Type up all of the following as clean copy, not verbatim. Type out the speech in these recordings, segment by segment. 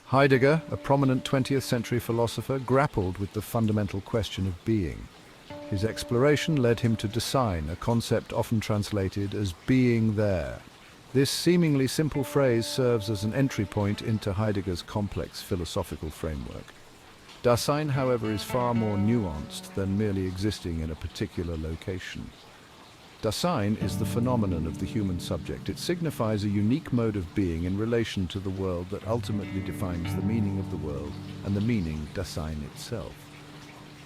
Heidegger, a prominent 20th century philosopher, grappled with the fundamental question of being. His exploration led him to Dasein, a concept often translated as being there. This seemingly simple phrase serves as an entry point into Heidegger's complex philosophical framework. Dasein, however, is far more nuanced than merely existing in a particular location. Dasein is the phenomenon of the human subject. It signifies a unique mode of being in relation to the world that ultimately defines the meaning of the world and the meaning Dasein itself.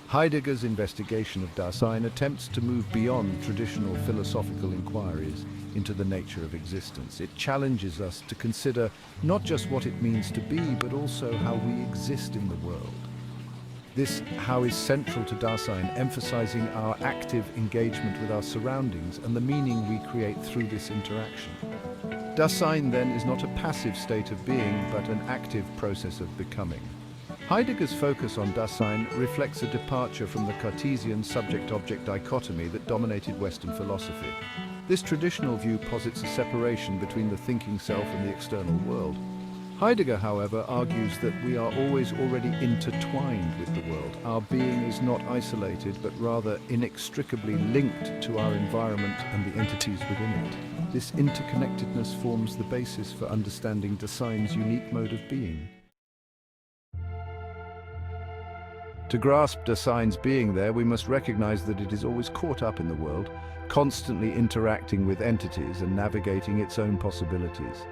Heidegger's investigation of Dasein attempts to move beyond traditional philosophical inquiries into the nature of existence. It challenges us to consider not just what it means to be, but also how we exist in the world. This how is central to Dasein, emphasizing our active engagement with our surroundings and the meaning we create through this interaction. Dasein, then, is not a passive state of being, but an active process of becoming. Heidegger's focus on Dasein reflects a departure from the Cartesian subject-object dichotomy that dominated Western philosophy. This traditional view posits a separation between the thinking self and the external world. Heidegger, however, argues that we are always already intertwined with the world. Our being is not isolated, but rather inextricably linked to our environment and the entities within it. This interconnectedness forms the basis for understanding Dasein's unique mode of being. To grasp Dasein's being there, we must recognize that it is always caught up in the world, constantly interacting with entities and navigating its own possibilities.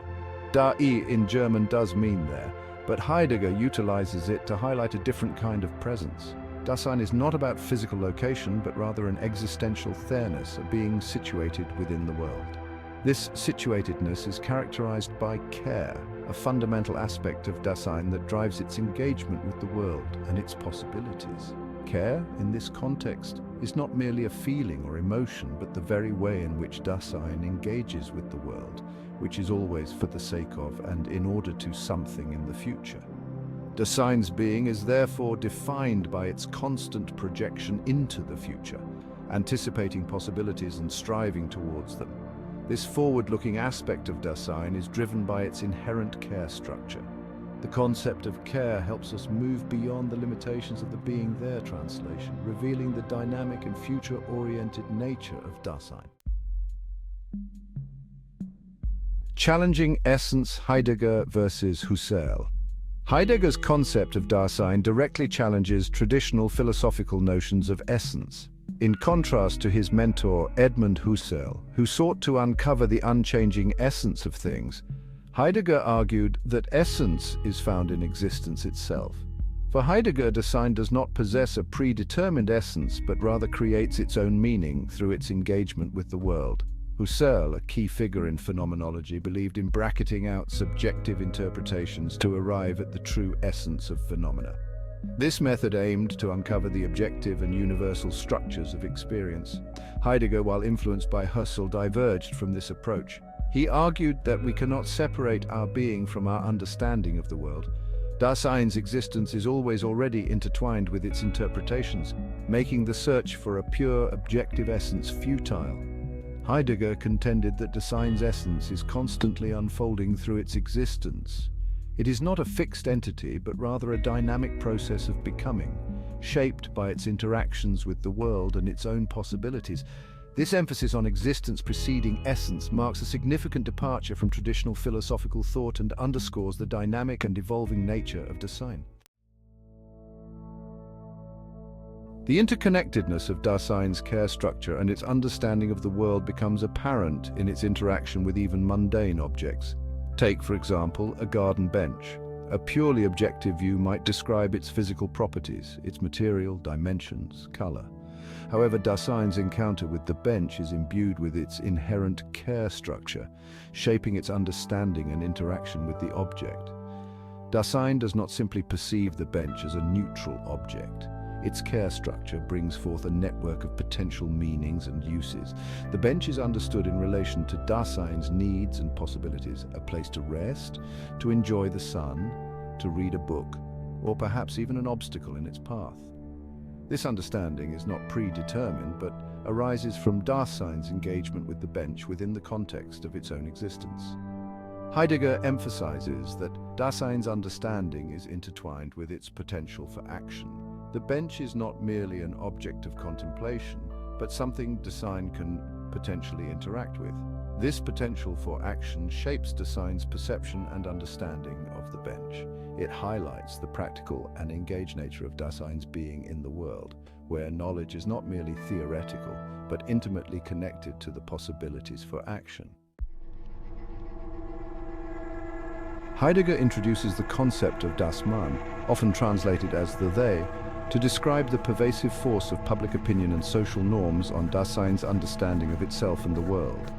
Da in German does mean there, but Heidegger utilizes it to highlight a different kind of presence. Dasein is not about physical location, but rather an existential there-ness, a being situated within the world. This situatedness is characterized by care, a fundamental aspect of Dasein that drives its engagement with the world and its possibilities. Care, in this context, is not merely a feeling or emotion, but the very way in which Dasein engages with the world, which is always for the sake of and in order to something in the future. Dasein's being is therefore defined by its constant projection into the future, anticipating possibilities and striving towards them. This forward-looking aspect of Dasein is driven by its inherent care structure. The concept of care helps us move beyond the limitations of the being there translation, revealing the dynamic and future-oriented nature of Dasein. Challenging essence, Heidegger versus Husserl. Heidegger's concept of Dasein directly challenges traditional philosophical notions of essence. In contrast to his mentor Edmund Husserl, who sought to uncover the unchanging essence of things, Heidegger argued that essence is found in existence itself. For Heidegger, Dasein does not possess a predetermined essence, but rather creates its own meaning through its engagement with the world. Husserl, a key figure in phenomenology, believed in bracketing out subjective interpretations to arrive at the true essence of phenomena. This method aimed to uncover the objective and universal structures of experience. Heidegger, while influenced by Husserl, diverged from this approach. He argued that we cannot separate our being from our understanding of the world. Dasein's existence is always already intertwined with its interpretations, making the search for a pure, objective essence futile. Heidegger contended that Dasein's essence is constantly unfolding through its existence. It is not a fixed entity, but rather a dynamic process of becoming, shaped by its interactions with the world and its own possibilities. This emphasis on existence preceding essence marks a significant departure from traditional philosophical thought and underscores the dynamic and evolving nature of Dasein. The interconnectedness of Dasein's care structure and its understanding of the world becomes apparent in its interaction with even mundane objects. Take, for example, a garden bench. A purely objective view might describe its physical properties, its material, dimensions, color. However, Dasein's encounter with the bench is imbued with its inherent care structure, shaping its understanding and interaction with the object. Dasein does not simply perceive the bench as a neutral object. Its care structure brings forth a network of potential meanings and uses. The bench is understood in relation to Dasein's needs and possibilities, a place to rest, to enjoy the sun, to read a book, or perhaps even an obstacle in its path. This understanding is not predetermined, but arises from Dasein's engagement with the bench within the context of its own existence. Heidegger emphasizes that Dasein's understanding is intertwined with its potential for action. The bench is not merely an object of contemplation, but something Dasein can potentially interact with. This potential for action shapes Dasein's perception and understanding of the bench. It highlights the practical and engaged nature of Dasein's being in the world, where knowledge is not merely theoretical, but intimately connected to the possibilities for action. Heidegger introduces the concept of das Man, often translated as the they, to describe the pervasive force of public opinion and social norms on Dasein's understanding of itself and the world.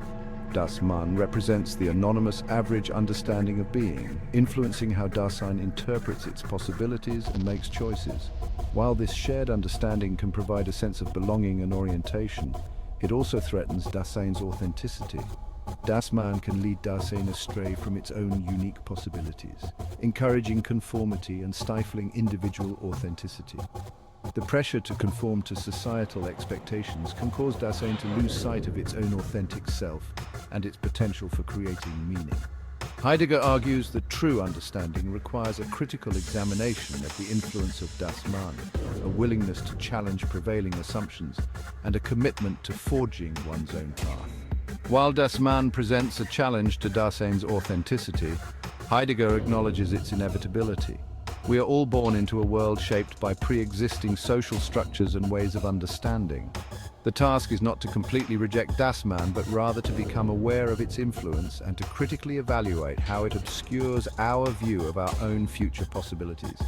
Das Man represents the anonymous average understanding of being, influencing how Dasein interprets its possibilities and makes choices. While this shared understanding can provide a sense of belonging and orientation, it also threatens Dasein's authenticity. Das Man can lead Dasein astray from its own unique possibilities, encouraging conformity and stifling individual authenticity. The pressure to conform to societal expectations can cause Dasein to lose sight of its own authentic self and its potential for creating meaning. Heidegger argues that true understanding requires a critical examination of the influence of das Man, a willingness to challenge prevailing assumptions, and a commitment to forging one's own path. While das Man presents a challenge to Dasein's authenticity, Heidegger acknowledges its inevitability. We are all born into a world shaped by pre-existing social structures and ways of understanding. The task is not to completely reject das Man, but rather to become aware of its influence and to critically evaluate how it obscures our view of our own future possibilities.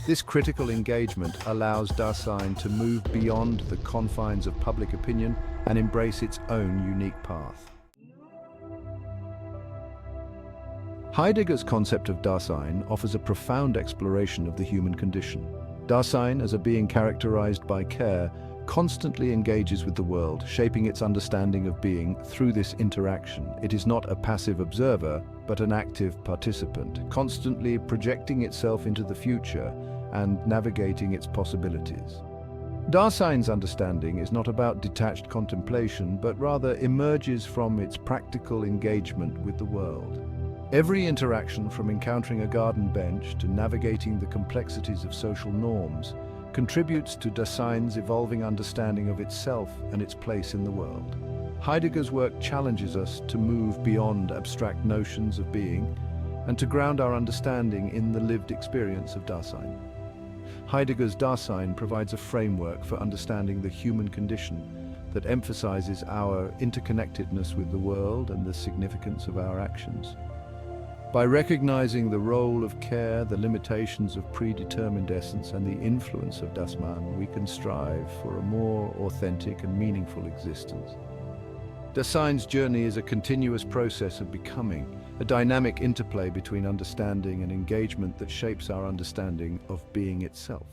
This critical engagement allows Dasein to move beyond the confines of public opinion and embrace its own unique path. Heidegger's concept of Dasein offers a profound exploration of the human condition. Dasein, as a being characterized by care, constantly engages with the world, shaping its understanding of being through this interaction. It is not a passive observer, but an active participant, constantly projecting itself into the future and navigating its possibilities. Dasein's understanding is not about detached contemplation, but rather emerges from its practical engagement with the world. Every interaction, from encountering a garden bench to navigating the complexities of social norms, contributes to Dasein's evolving understanding of itself and its place in the world. Heidegger's work challenges us to move beyond abstract notions of being and to ground our understanding in the lived experience of Dasein. Heidegger's Dasein provides a framework for understanding the human condition that emphasizes our interconnectedness with the world and the significance of our actions. By recognizing the role of care, the limitations of predetermined essence, and the influence of das Man, we can strive for a more authentic and meaningful existence. Dasein's journey is a continuous process of becoming, a dynamic interplay between understanding and engagement that shapes our understanding of being itself.